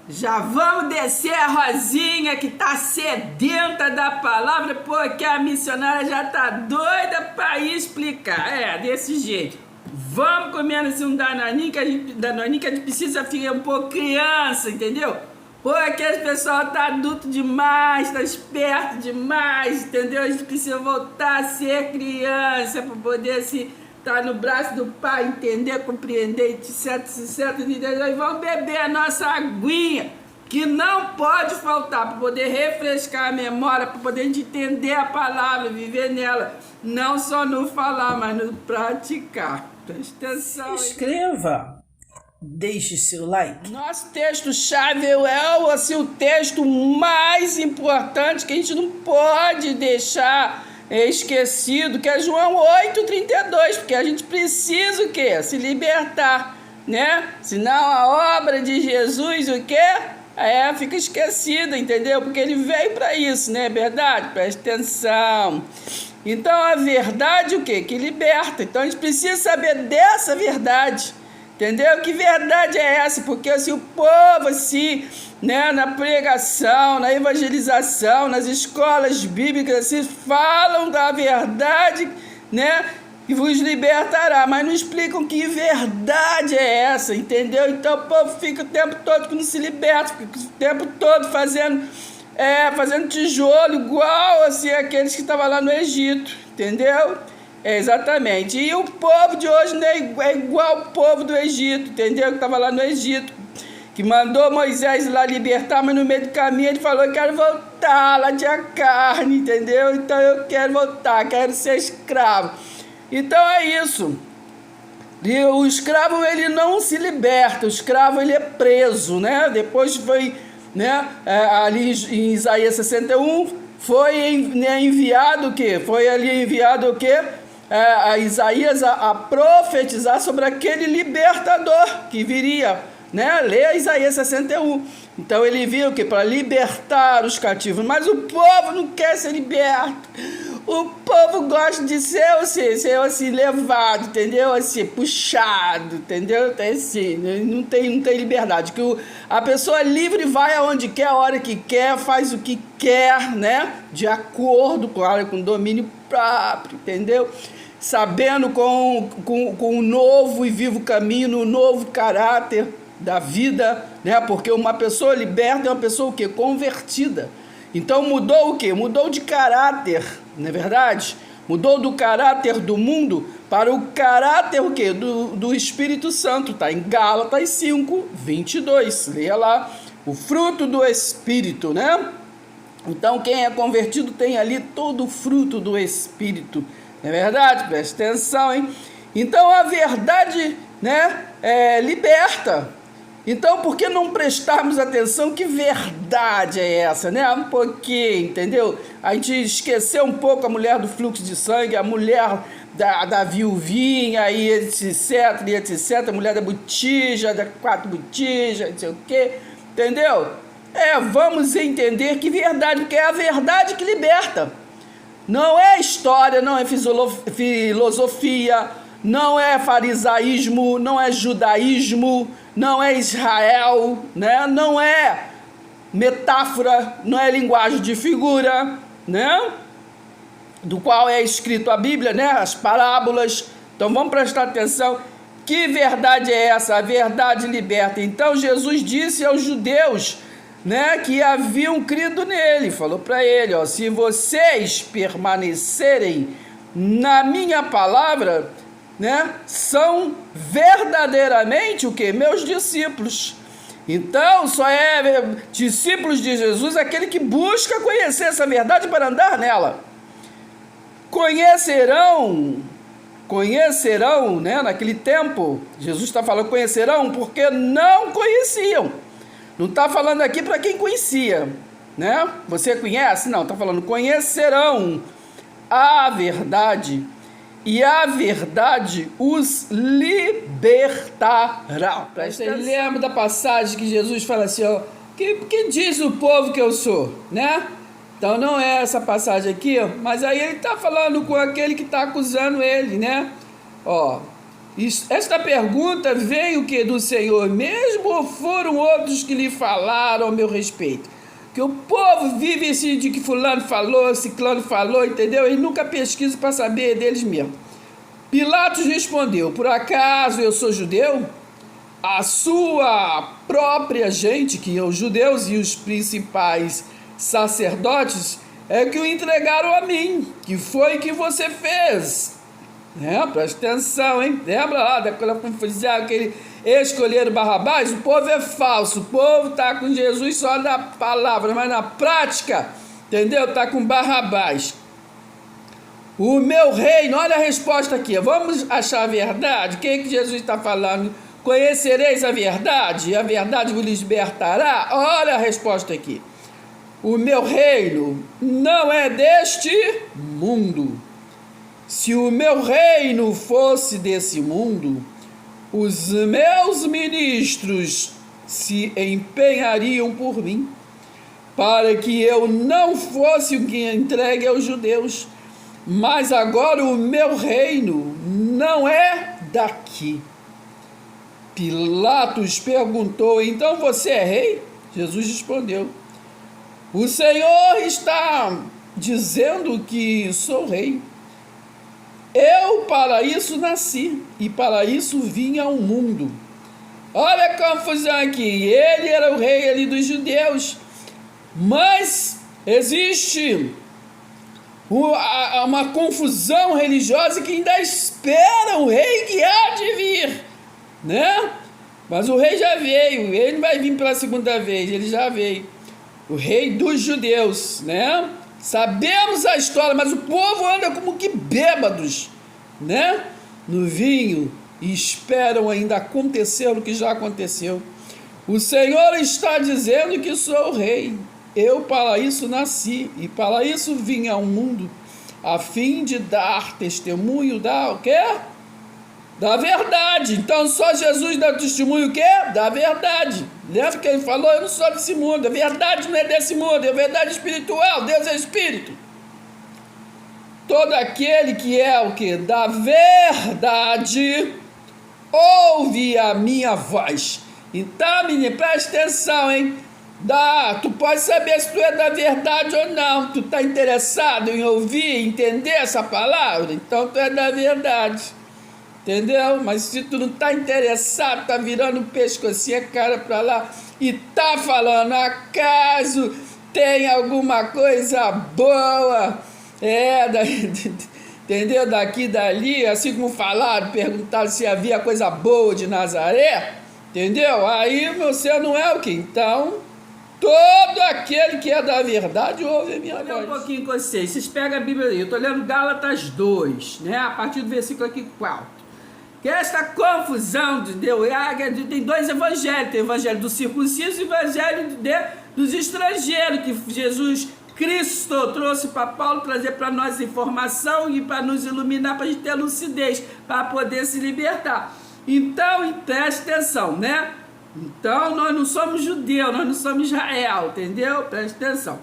Já vamos descer a Rosinha, que tá sedenta da palavra, porque a missionária já tá doida pra explicar. É, desse jeito. Vamos comendo assim um danoninho, que a gente precisa ficar um pouco criança, entendeu? Porque o pessoal tá adulto demais, tá esperto demais, entendeu? A gente precisa voltar a ser criança pra poder tá no braço do pai, entender, compreender, etc, entendeu? E vamos beber a nossa aguinha, que não pode faltar, para poder refrescar a memória, para poder a gente entender a palavra, viver nela, não só no falar, mas no praticar. Presta atenção. Inscreva, deixe seu like. Nosso texto-chave é assim, o texto mais importante que a gente não pode deixar esquecido, que é João 8,32, porque a gente precisa o quê? Se libertar, né? Senão a obra de Jesus, o quê? Fica esquecida, entendeu? Porque ele veio para isso, né? Verdade? Presta atenção. Então a verdade o quê? Que liberta. Então a gente precisa saber dessa verdade. Entendeu? Que verdade é essa? Porque assim, o povo, assim, né, na pregação, na evangelização, nas escolas bíblicas, assim, falam da verdade, né, que vos libertará, mas não explicam que verdade é essa, entendeu? Então o povo fica o tempo todo que não se liberta, fica o tempo todo fazendo tijolo, igual assim, aqueles que estavam lá no Egito, entendeu? Exatamente. E o povo de hoje não é igual o povo do Egito, entendeu? Que estava lá no Egito, que mandou Moisés lá libertar, mas no meio do caminho ele falou: eu quero voltar, lá tinha carne, entendeu? Então eu quero voltar, quero ser escravo. Então é isso. E o escravo, ele não se liberta, o escravo, ele é preso, né? Depois foi, né, ali em Isaías 61, foi enviado o quê? Foi ali enviado o quê? A Isaías a profetizar sobre aquele libertador que viria, né? Lê Isaías 61. Então ele viu que para libertar os cativos, mas o povo não quer ser liberto. O povo gosta de ser assim, levado, entendeu? Assim, puxado, entendeu? Assim, não tem liberdade. Que a pessoa livre vai aonde quer, a hora que quer, faz o que quer, né? De acordo com o domínio próprio, entendeu? Sabendo com o novo e vivo caminho, o novo caráter da vida, né? Porque uma pessoa liberta é uma pessoa o quê? Convertida. Então mudou o quê? Mudou de caráter, não é verdade? Mudou do caráter do mundo para o caráter o quê? Do Espírito Santo. Está em Gálatas 5, 22. Leia lá. O fruto do Espírito, né? Então quem é convertido tem ali todo o fruto do Espírito. Não é verdade? Presta atenção, hein? Então a verdade, né, liberta. Então, por que não prestarmos atenção? Que verdade é essa, né? Um pouquinho, entendeu? A gente esqueceu um pouco a mulher do fluxo de sangue, a mulher da viuvinha, e etc, a mulher da botija, da 4 botijas, não sei o quê, entendeu? Vamos entender que verdade, porque é a verdade que liberta. Não é história, não é filosofia, não é farisaísmo, não é judaísmo, não é Israel, né? Não é metáfora, não é linguagem de figura, né? Do qual é escrito a Bíblia, né? As parábolas. Então vamos prestar atenção. Que verdade é essa? A verdade liberta. Então Jesus disse aos judeus, né, que haviam crido nele, falou para ele, ó, se vocês permanecerem na minha palavra, né, são verdadeiramente o que? Meus discípulos. Então só é discípulos de Jesus aquele que busca conhecer essa verdade para andar nela. Conhecerão, né, naquele tempo, Jesus está falando conhecerão porque não conheciam. Não está falando aqui para quem conhecia, né? Você conhece? Não, está falando conhecerão a verdade e a verdade os libertará. Você lembra da passagem que Jesus fala assim, ó, que diz o povo que eu sou, né? Então não é essa passagem aqui, mas aí ele está falando com aquele que está acusando ele, né? Ó, esta pergunta veio que do Senhor mesmo ou foram outros que lhe falaram ao meu respeito? Que o povo vive assim de que fulano falou, ciclano falou, entendeu? E nunca pesquisa para saber deles mesmo. Pilatos respondeu: por acaso eu sou judeu? A sua própria gente, que os judeus e os principais sacerdotes, é que o entregaram a mim. Que foi que você fez? Presta atenção, hein? Lembra lá daquela confusão que ele escolheram Barrabás? O povo é falso, o povo está com Jesus só na palavra, mas na prática, entendeu? Está com Barrabás. O meu reino, olha a resposta aqui, vamos achar a verdade. Quem que Jesus está falando? Conhecereis a verdade, e a verdade vos libertará. Olha a resposta aqui. O meu reino não é deste mundo. Se o meu reino fosse desse mundo, os meus ministros se empenhariam por mim, para que eu não fosse o que entregue aos judeus. Mas agora o meu reino não é daqui. Pilatos perguntou: então você é rei? Jesus respondeu: o Senhor está dizendo que sou rei. Eu para isso nasci e para isso vim ao mundo. Olha a confusão aqui. Ele era o rei ali dos judeus, mas existe uma confusão religiosa que ainda espera o rei que há de vir, né? Mas o rei já veio, ele não vai vir pela segunda vez, ele já veio. O rei dos judeus, né? Sabemos a história, mas o povo anda como que bêbados, né? No vinho, e esperam ainda acontecer o que já aconteceu. O Senhor está dizendo que sou o rei. Eu para isso nasci e para isso vim ao mundo, a fim de dar testemunho da o quê? Da verdade. Então só Jesus dá testemunho o quê? Da verdade. Lembra que ele falou: eu não sou desse mundo, a verdade não é desse mundo, é verdade espiritual, Deus é espírito. Todo aquele que é o quê? Da verdade, ouve a minha voz. Então, menino, presta atenção, hein? Tu pode saber se tu é da verdade ou não. Tu está interessado em ouvir, entender essa palavra? Então tu é da verdade. Entendeu? Mas se tu não está interessado, está virando o pescocinho, a cara para lá e tá falando: acaso tem alguma coisa boa? Entendeu? Daqui e dali, assim como falaram, perguntaram se havia coisa boa de Nazaré. Entendeu? Aí você não é o quê? Então, todo aquele que é da verdade ouve a minha voz. Olha um pouquinho com vocês. Vocês pegam a Bíblia aí. Eu estou lendo Gálatas 2, né? A partir do versículo aqui 4. Que é esta confusão de Deus. Tem dois evangelhos. Tem o evangelho do circunciso e o evangelho dos estrangeiros, que Jesus Cristo trouxe para Paulo trazer para nós informação e para nos iluminar, para a gente ter lucidez, para poder se libertar. Então, preste atenção, né? Então, nós não somos judeus, nós não somos Israel, entendeu? Preste atenção.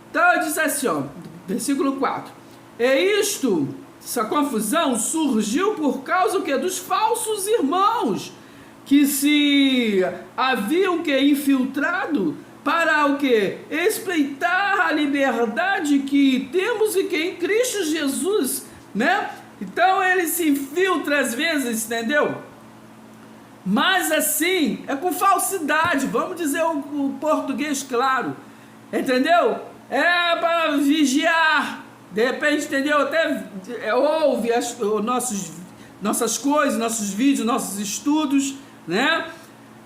Então, eu disse assim, ó, versículo 4. Essa confusão surgiu por causa o quê? Dos falsos irmãos, que se haviam infiltrado para o quê? Espreitar a liberdade que temos e que em Cristo Jesus, né? Então, ele se infiltra às vezes, entendeu? Mas assim, é com falsidade, vamos dizer o português claro, entendeu? É para vigiar, de repente, entendeu? Até ouve nossas coisas, nossos vídeos, nossos estudos, né?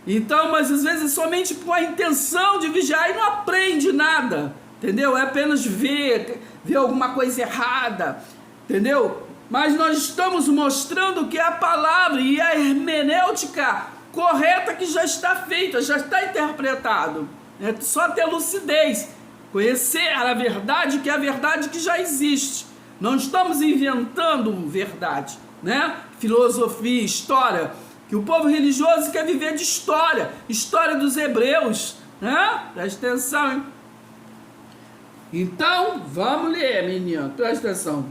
Então, mas às vezes somente com a intenção de vigiar e não aprende nada, entendeu? É apenas ver alguma coisa errada, entendeu? Mas nós estamos mostrando que a palavra e a hermenêutica correta que já está feita, já está interpretado. É só ter lucidez, conhecer a verdade, que é a verdade que já existe. Não estamos inventando verdade, né? Filosofia, história, que o povo religioso quer viver de história dos hebreus, né? Presta atenção, hein? Então, vamos ler, menino, presta atenção.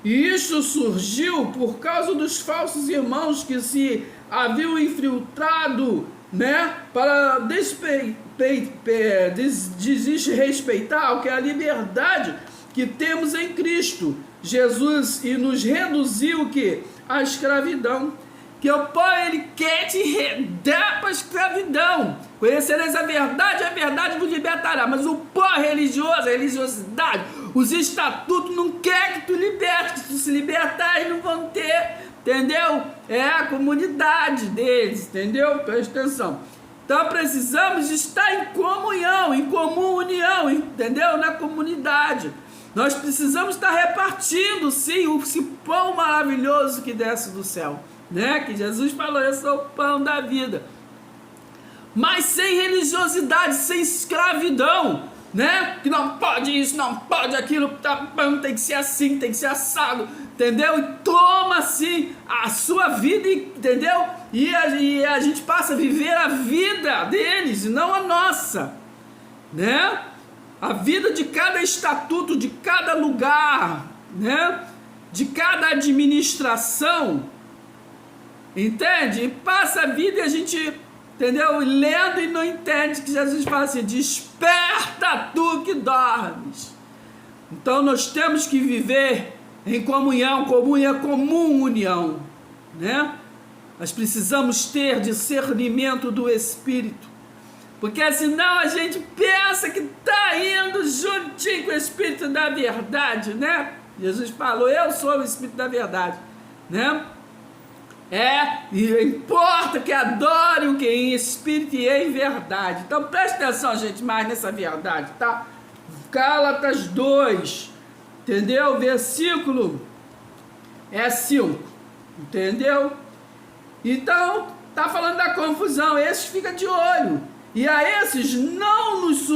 E isso surgiu por causa dos falsos irmãos que se haviam infiltrado, né, para desrespeitar o que é a liberdade que temos em Cristo Jesus e nos reduziu o que? A escravidão. Que o Pai, ele quer te redar para a escravidão. Conhecereis a verdade vos libertará. Mas o pó religioso, a religiosidade, os estatutos não querem que tu liberte. Se tu se libertar, eles não vão ter, entendeu? É a comunidade deles, entendeu? Presta atenção. Então precisamos estar em comunhão, em comum união, entendeu? Na comunidade. Nós precisamos estar repartindo, sim, esse pão maravilhoso que desce do céu, né? Que Jesus falou, eu sou o pão da vida. Mas sem religiosidade, sem escravidão, né? Que não pode isso, não pode aquilo, tá bom, tem que ser assim, tem que ser assado, entendeu? E toma assim a sua vida, entendeu? E a gente passa a viver a vida deles, não a nossa, né? A vida de cada estatuto, de cada lugar, né? De cada administração, entende? E passa a vida e a gente, entendeu? Lendo e não entende que Jesus fala assim, desperta tu que dormes. Então nós temos que viver em comunhão, comum união, né? Nós precisamos ter discernimento do Espírito. Porque senão a gente pensa que está indo juntinho com o Espírito da verdade, né? Jesus falou, eu sou o Espírito da verdade, né? E importa que adore o que em Espírito e em verdade. Então preste atenção, gente, mais nessa verdade, tá? Gálatas 2, entendeu? Versículo 5, entendeu? Então, tá falando da confusão, esses fica de olho. E a esses não nos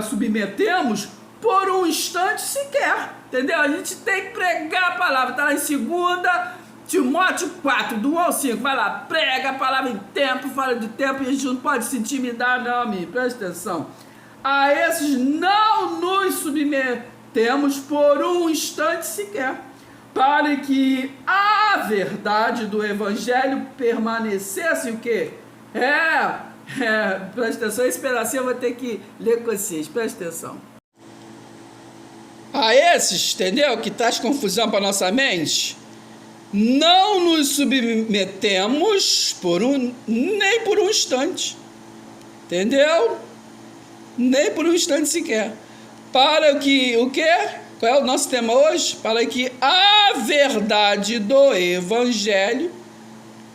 submetemos por um instante sequer, entendeu? A gente tem que pregar a palavra, está lá em 2 Timóteo 4, do 1 ao 5, vai lá, prega a palavra em tempo, fala de tempo, e a gente não pode se intimidar não, amigo, presta atenção. A esses não nos submetemos por um instante sequer, para que a verdade do Evangelho permanecesse o quê? Presta atenção, esse pedacinho eu vou ter que ler com vocês, presta atenção. A esses, entendeu? Que traz confusão para nossa mente, não nos submetemos nem por um instante, entendeu? Nem por um instante sequer. Para que, o quê? Qual é o nosso tema hoje? Para que a verdade do Evangelho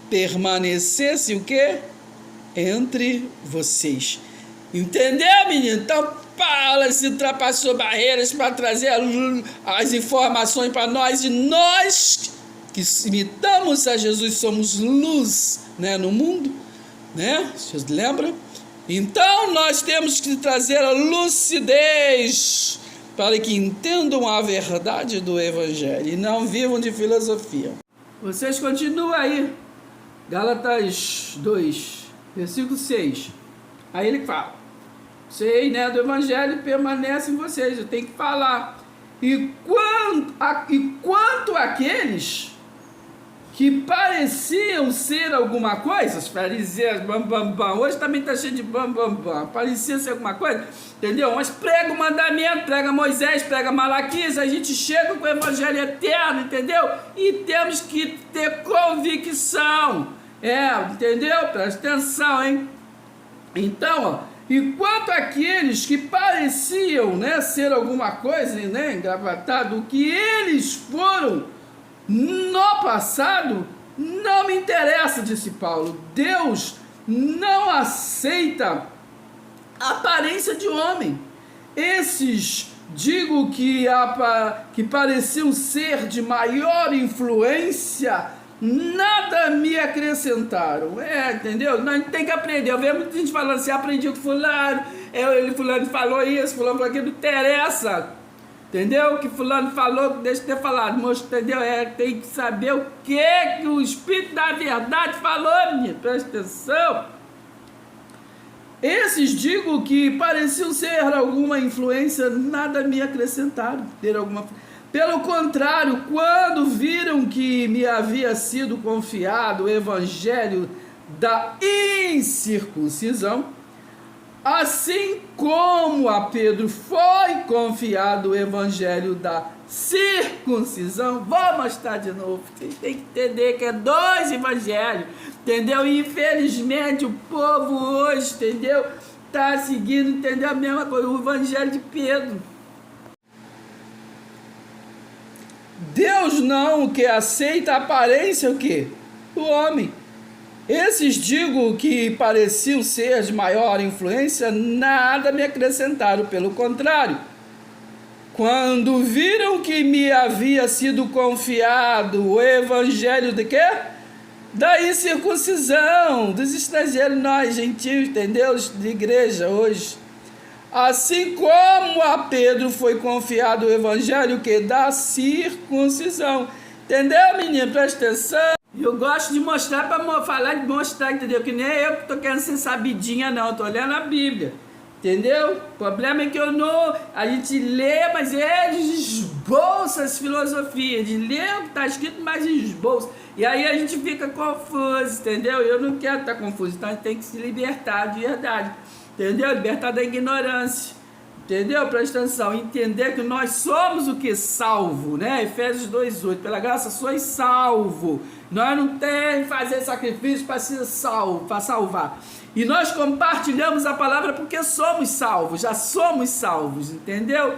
permanecesse o quê? Entre vocês. Entendeu, menino? Então, Paulo se ultrapassou barreiras para trazer as informações para nós. E nós, que imitamos a Jesus, somos luz, né, no mundo, né? Vocês lembram? Então, nós temos que trazer a lucidez para que entendam a verdade do Evangelho e não vivam de filosofia. Vocês continuam aí. Gálatas 2. Versículo 6, aí ele fala, sei, né, do Evangelho permanece em vocês, eu tenho que falar, e quanto àqueles que pareciam ser alguma coisa, os fariseus, hoje também está cheio de parecia ser alguma coisa, entendeu? Mas prega o mandamento, prega Moisés, prega Malaquias, a gente chega com o Evangelho eterno, entendeu? E temos que ter convicção. Entendeu? Presta atenção, hein? Então, ó, enquanto aqueles que pareciam, né, ser alguma coisa, né, engravatado, o que eles foram no passado, não me interessa, disse Paulo. Deus não aceita a aparência de homem. Esses, digo que pareciam ser de maior influência, nada me acrescentaram, entendeu? Nós tem que aprender. Eu vejo muita gente falando assim, aprendi com fulano, fulano falou isso, fulano falou aquilo, não interessa, entendeu? Que fulano falou, deixa eu ter falado, moço, entendeu? Tem que saber o que o Espírito da verdade falou, menino, presta atenção. Esses, digo que pareciam ser alguma influência, nada me acrescentaram, ter alguma. Pelo contrário, quando viram que me havia sido confiado o evangelho da incircuncisão, assim como a Pedro foi confiado o evangelho da circuncisão, vou mostrar de novo, vocês têm que entender que é 2 evangelhos, entendeu? E infelizmente o povo hoje, entendeu? Está seguindo, entendeu? A mesma coisa, o evangelho de Pedro. Deus não que aceita a aparência o quê? Do homem. Esses digo que pareciam ser de maior influência, nada me acrescentaram, pelo contrário. Quando viram que me havia sido confiado o evangelho de quê? Da incircuncisão, dos estrangeiros, nós, gentios, entendeu? De igreja hoje. Assim como a Pedro foi confiado o evangelho que da circuncisão. Entendeu, menino? Presta atenção. Eu gosto de mostrar para falar de mostrar, entendeu? Que nem eu que tô querendo ser sabidinha, não. Eu tô lendo a Bíblia. Entendeu? O problema é que eu não... A gente lê, mas eles esbolçam as filosofias. De ler o que está escrito, mas esbolça. E aí a gente fica confuso, entendeu? Eu não quero estar confuso. Então a gente tem que se libertar de verdade. Entendeu? Libertar da ignorância. Entendeu? Presta atenção. Entender que nós somos o que? Salvo, né? Efésios 2:8. Pela graça sois salvo. Nós não temos que fazer sacrifício para ser salvo, para salvar. E nós compartilhamos a palavra porque somos salvos, já somos salvos, entendeu?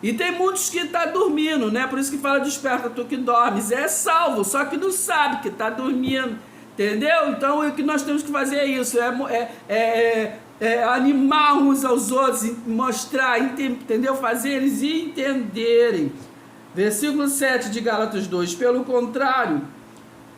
E tem muitos que estão dormindo, né? Por isso que fala desperta tu que dormes. É salvo, só que não sabe que está dormindo, entendeu? Então o que nós temos que fazer é isso, animar uns aos outros, mostrar, entendeu? Fazer eles entenderem. Versículo 7 de Gálatas 2. Pelo contrário,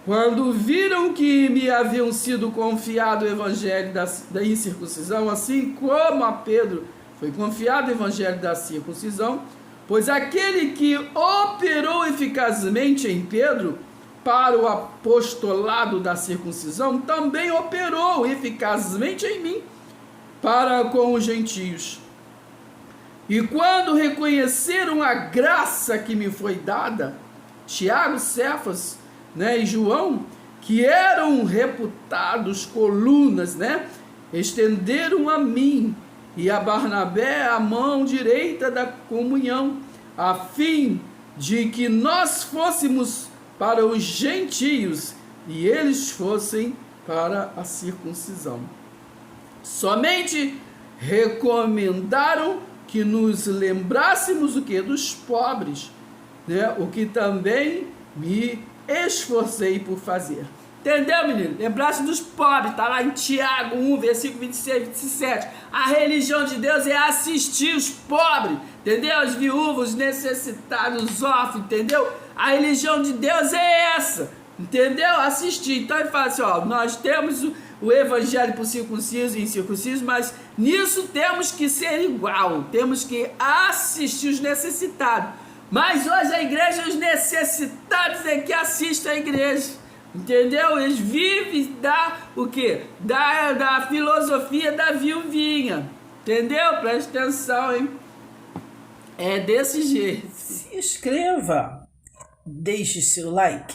quando viram que me haviam sido confiado o evangelho da incircuncisão, assim como a Pedro foi confiado o evangelho da circuncisão, pois aquele que operou eficazmente em Pedro para o apostolado da circuncisão, também operou eficazmente em mim para com os gentios. E quando reconheceram a graça que me foi dada, Tiago, Cefas, né, e João, que eram reputados colunas, né, estenderam a mim e a Barnabé a mão direita da comunhão, a fim de que nós fôssemos para os gentios e eles fossem para a circuncisão. Somente recomendaram que nos lembrássemos o que? Dos pobres, né, o que também me esforcei por fazer. Entendeu, menino? Lembrar-se dos pobres, está lá em Tiago 1, versículo 26 e 27. A religião de Deus é assistir os pobres, entendeu? Os viúvos, os necessitados, os órfãos, entendeu? A religião de Deus é essa, entendeu? Assistir. Então ele fala assim, ó, nós temos o evangelho por circunciso e incircunciso, mas nisso temos que ser igual, temos que assistir os necessitados. Mas hoje a igreja, os necessitados é que assistem a igreja, entendeu? Eles vivem o quê? Da filosofia da viuvinha, entendeu? Presta atenção, hein? É desse jeito. Se inscreva, deixe seu like.